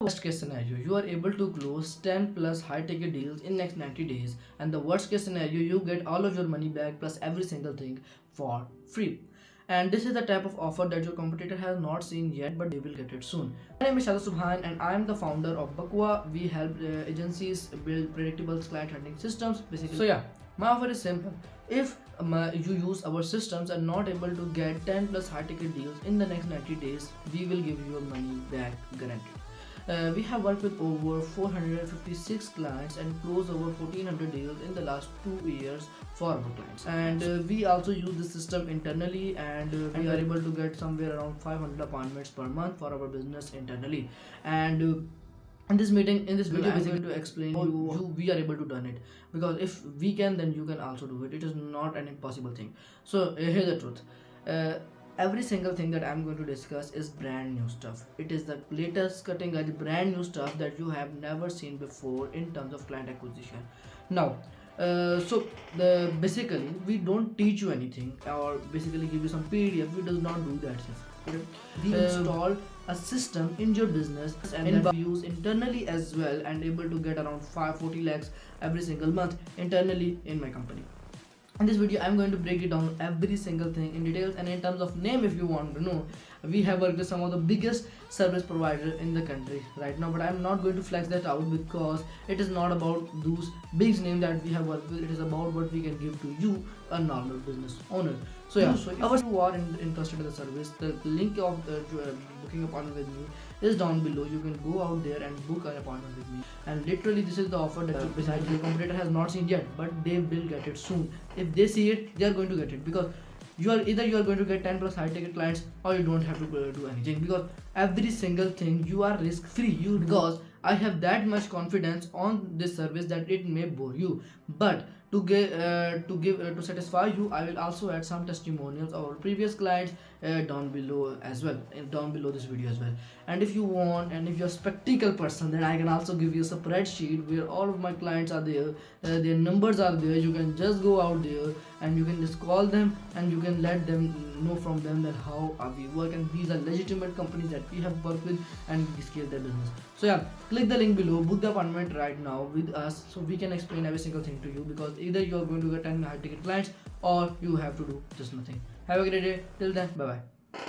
Worst case scenario, you are able to close 10 plus high ticket deals in next 90 days, and the worst case scenario, you get all of your money back plus every single thing for free. And this is the type of offer that your competitor has not seen yet, but they will get it soon. My name is Shada Subhan, and I am the founder of Bakwa. We help agencies build predictable client hunting systems. Basically, so yeah, my offer is simple. If you use our systems and not able to get 10 plus high ticket deals in the next 90 days, we will give you your money back guaranteed. We have worked with over 456 clients and closed over 1400 deals in the last 2 years for our clients. And we also use this system internally, and we are able to get somewhere around 500 appointments per month for our business internally. And in this meeting, in this video, I'm going to explain you we are able to done it, because if we can, then you can also do it. It is not an impossible thing. So here's the truth. uh, every single thing that I'm going to discuss is brand new stuff. It is the latest cutting edge brand new stuff that you have never seen before in terms of client acquisition. Now, so the basically we don't teach you anything or basically give you some PDF. We does not do that stuff. Okay? We install a system in your business and that we use internally as well, and able to get around 540 lakhs every single month internally in my company. In this video, I'm going to break it down every single thing in details, and in terms of name, if you want to know, we have worked with some of the biggest service providers in the country right now, but I'm not going to flex that out because it is not about those big names that we have worked with. It is about what we can give to you, a normal business owner. So yeah, so if you are interested in the service, the link of the booking appointment with me is down below. You can go out there and book an appointment with me. And literally, this is the offer that besides your competitor has not seen yet, but they will get it soon. If they see it, they are going to get it, because you are going to get 10 plus high ticket clients, or you don't have to do anything, because every single thing you are risk free. Because I have that much confidence on this service that it may bore you, but to satisfy you, I will also add some testimonials of our previous clients down below as well, down below this video as well. And if you want, and if you're a spectacle person, then I can also give you a spreadsheet where all of my clients are there, their numbers are there. You can just go out there and you can just call them, and you can let them know from them that how we work, and these are legitimate companies that we have worked with and we scale their business. So yeah, click the link below, book the appointment right now with us, so we can explain every single thing to you, because either you are going to get 10 high ticket clients or you have to do just nothing. Have a great day. Till then, bye bye.